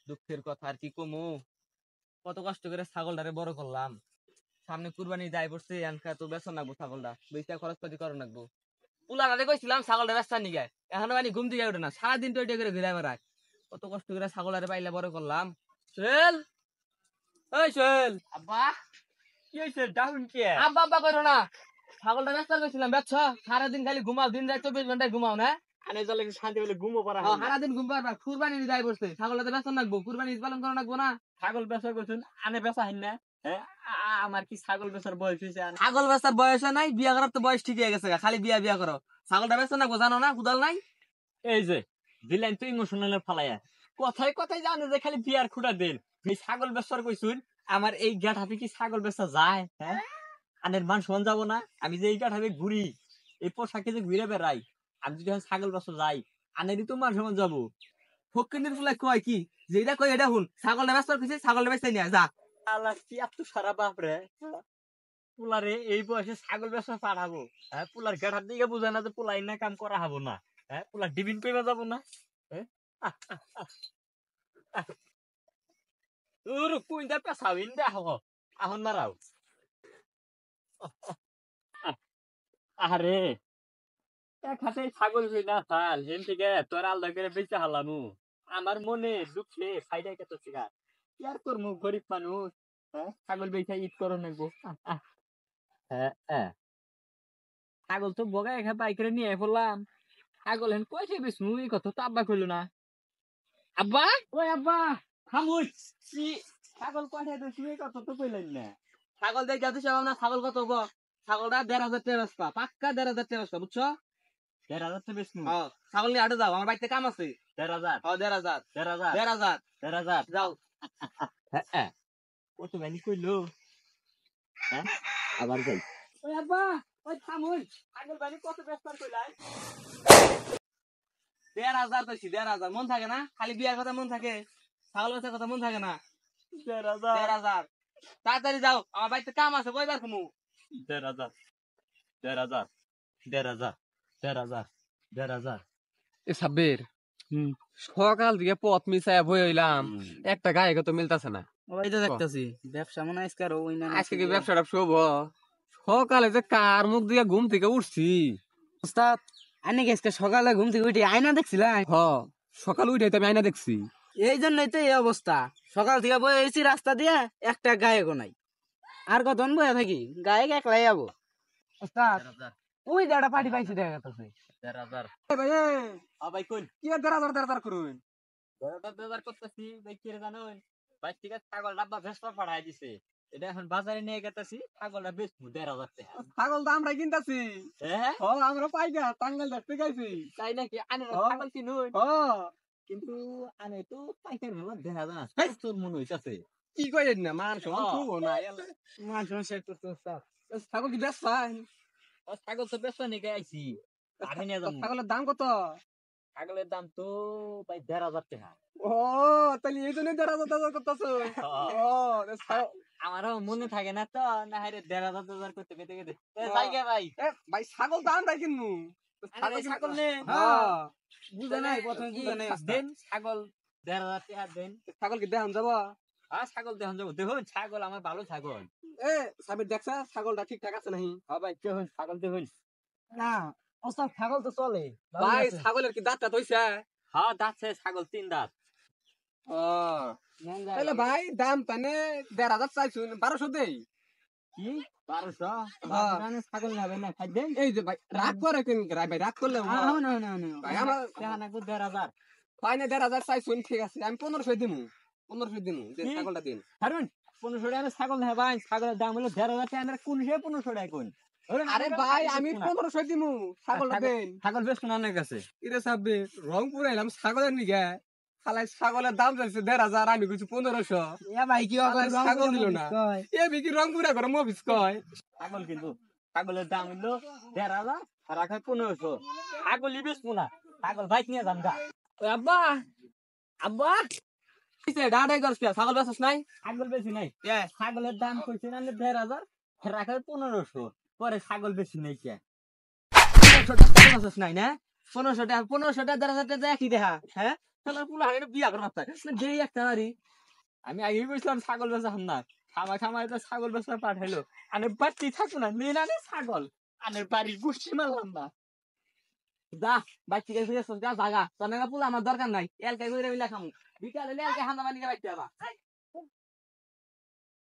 দুঃখের কথা আর কি কমু। কত কষ্ট করে ছাগলটারে বড় করলাম, সামনে কুরবানি যাই পড়ছে, এনকা তো বেচন লাগবো ছাগলটা, বেচা খরচ পাতি করো লাগবো। পুলারে কইছিলাম ছাগলটা বেচা নিয়ে, এখনো মানে ঘুম থেকে উঠে না, সারাদিন তো এটা করে ঘুরে বেড়ায়। কত কষ্ট করে ছাগলটারে পাইলে বড় করলাম। সোহেল, ওই সোহেল। আব্বা কি হইছে ডাউন কে? আব্বা আব্বা করো না, ছাগলটা বেচতে গেছিলাম, বেচছ? সারাদিন খালি ঘুমাও, দিন রাত 24 ঘন্টায় ঘুমাও না? আনে জলে শান্তি বলে ঘুমো পারা সারাদিন ঘুম পারবা, কুরবানি যাই পড়ছে, ছাগলটা বেচন লাগবো, কুরবানি পালন করা লাগবো না? ছাগল বেচা করছুন আনে বেচা হইন না। হ্যাঁ আমার কি ছাগল বেচার বয়স হইছে? ছাগল বেচার বয়স নাই, বিয়া করার তো বয়স ঠিক হয়ে গেছে, খালি বিয়া বিয়া করো। ছাগলটা বেচন লাগবো, জানো না কুদাল নাই? এই যে দিলেন তো ইমোশনাল ফালাইয়া, কথায় কথায় জানো যে খালি বিয়ার খুঁটা দেন। এই ছাগল বেচার কইছুন, আমার এই গাঠাপি কি ছাগল বেচা যায়? হ্যাঁ আনের মান সমান যাবো না? আমি যে এই গাঠাপি ঘুরি, এই পোশাকে যে ঘুরে বেড়াই, আমি যদি ছাগল বেচা যাই, আনেরই তো মান সমান যাবো। ফকিনের ফুলা কয় কি, যেটা কই এটা শুন, ছাগলটা বেচার কইছে, ছাগলটা বেচতে নিয়ে যা। আল্লাহ কি এত সারা বাপরে, পোলারে এই বয়সে ছাগল বেচা পাঠাবো? হ্যাঁ পোলার গাঠার দিকে বুঝায় না যে পোলা ইনা কাম করা হবো না। হ্যাঁ পোলার ডিবিন কইবা যাবো না? হ্যাঁ কুইন্টা পেছাবিন দেখো এখন মারাও। আরে এক হাতে ছাগল হই না চাল হেন থেকে তোর আলাদা করে বেঁচে হালামু। আমার মনে দুঃখে ফাইদাই কত শিকার কি আর করবো, গরিব মানুষ। হ্যাঁ ছাগল বেচা ঈদ করো নাকবো। হ্যাঁ হ্যাঁ ছাগল তো বগায় খা বাইক করে নিয়ে পড়লাম। ছাগল হেন কয়সে বেচমু এই কথা তো আব্বা কইলো না। আব্বা ওই আব্বা খামুই ছাগল কয়সে বেচমু এই কথা তো কইলেন না। ছাগল দেখ যাতে সব না, ছাগল কত গো? ছাগলটা 1,500 টাকা বেচবা, পাক্কা 1,500 টাকা বেচবা, বুঝছো? 1,500 তো বেচমু। ছাগল নিয়ে আটে যাও, আমার বাড়িতে কাম আছে। 1,500 1,500 1,500 1,500 1,500 যাও। হ্যাঁ কত গানি কইলো। হ্যাঁ আবার যাই। ওই আব্বা ওই থামুন, ছাগল বানি কত বেচবার কইলাই? 1,500 কইছি, 1,500 মন থাকে না? খালি বিয়ার কথা মন থাকে, ছাগল বেচার কথা মন থাকে না? 1,500 1,500 তাড়াতাড়ি যাও, আমার বাড়িতে কাম আছে, কয়বার ঘুমু? 1,500 1,500 1,500 1,500 1,500 এ সাব্বির, সকাল থেকে পথ মিশায় বই হইলাম, একটা গায়ে তো মিলতাছে না। ওই তো দেখতেছি ব্যবসা মনে হয় আজকে ওই না, আজকে কি ব্যবসাটা শুভ? সকালে যে কার মুখ দিয়ে ঘুম থেকে উঠছি। ওস্তাদ আনে আজকে সকালে ঘুম থেকে উঠে আয়না দেখছিলাম। হ, সকাল উঠে তো আমি আয়না দেখছি। এই জন্যই তো এই অবস্থা, সকাল থেকে বয়ে এসি রাস্তা দিয়ে, একটা গায়ক নাই। আর কতক্ষণ বয়ে থাকি, গায়ক একলাই যাবো। ওস্তাদ ওই যে একটা পার্টি পাইছি দেখা যাচ্ছে। 1,500 ভাই ভাই কই কি 1,500 করুন? 1,500 করতেছি ভাই কি জানেন ভাই? ঠিক আছে ছাগল ডাব্বা ভেস্পা পাঠাই দিছে, এটা এখন বাজারে নিয়ে গেতেছি, ছাগলটা বেচবো 1,500 টাকা। ছাগল তো আমরা কিনতাছি। হ্যাঁ আমরা পাইকা টাঙ্গাইল দেখতে গাইছি। তাই নাকি? আনে ছাগল কিনুন, কিন্তু আনে তো পাইকার ভালো দেখা যায় না, তোর মনে হইতাছে। কি কইেন না, মান সম্মান খুব না, মান সম্মান শেষ করতে ওস্তাদ। ছাগল কি বেচছেন? ছাগল তো বেচা নিয়ে আইছি, আরে নিয়ে যাবো। ছাগলের দাম কত? ছাগলের দাম তো ভাই 1,500 টাকা। ও তাহলে এই জন্য 1,500 করতেছো? আমারও মনে থাকে না তো, না হারে 1,500 করতে কেটে কেটে জায়গা ভাই। ভাই ছাগল দাম রাই কিনু, ছাগল নে বুঝে নাই, প্রথমে বুঝে নাই। দেন ছাগল 1,500 টাকা দেন। ছাগল কি দেখান যাবো? ছাগল দেখুন যাবো, দেখুন ছাগল আমার ভালো ছাগল। সাবির দেখছ ছাগলটা ঠিকঠাক আছে নাকি? হ্যাঁ ভাই দেখুন ছাগল দেখুন। না ওস্তাদ ছাগল তো চলে ভাই, ছাগলের কি দাঁতটা হইছে? হ্যাঁ দাঁতছে ছাগল 3 দাঁত। তাহলে ভাই দাম তানে 1,500 চাইছুন, 1200 দেই। কি 1200? ছাগল নেবেন না খাই দেন। এই যে ভাই রাগ করে কেন ভাই, রাগ করলে ভাই আমার 1,500 ফাইনে 1,500 চাইছুন, ঠিক আছে আমি 1500 দিমু, 1500 দিমু, যে ছাগলটা দিন। কারণ 1500 টাকা ছাগল নেই ভাই, ছাগলের দাম হলো 1,500 টাকা, আমরা কোন 1500 টাকা কোন? আরে ভাই আমি 1500 দিমু, ছাগলটা দেন। ছাগল বেশ কোন কাছে ইরে সাব্বে রংপুর এলাম ছাগলের নিগে, খালাই ছাগলের দাম চাইছে 1,500, আমি কিছু 1500। ভাই কি ছাগল দিল না, এ বিকি রংপুরে করে মফিস কয়। ছাগল কিন্তু ছাগলের দাম হলো 1,500 আর রাখায় 1500। ছাগলই বেশ না, ছাগল বাইক নিয়ে যান গা। ওই আব্বা আব্বা ডাডাই করছ, ছাগল বেচছ নাই? ছাগল বেশি নাই, ছাগলের দাম কইছে না 1,500, রাখায় 1500, পরে ছাগল বেশি নাই কে? 1500 টাকা নাই না? 1500 টাকা 1,500 টাকা 1,500 টাকা একই দেখা। হ্যাঁ শালা পুলা হারে বিয়া করার চাই যেই একটা নারী আমি আগেই কইছিলাম ছাগল বেচা হাম না খামা খামা এটা ছাগল বেচা পাঠাইলো আনে বাড়তি থাকো না মেয়ে আনে ছাগল আনের বাড়ির গুষ্টি মারলাম না যা বাইক থেকে ফিরে যা জাগা তোর না পুলা আমার দরকার নাই এলকে কইরা মিলা খামু বিকালে এলকে হান্দা মানি বাইতে আবা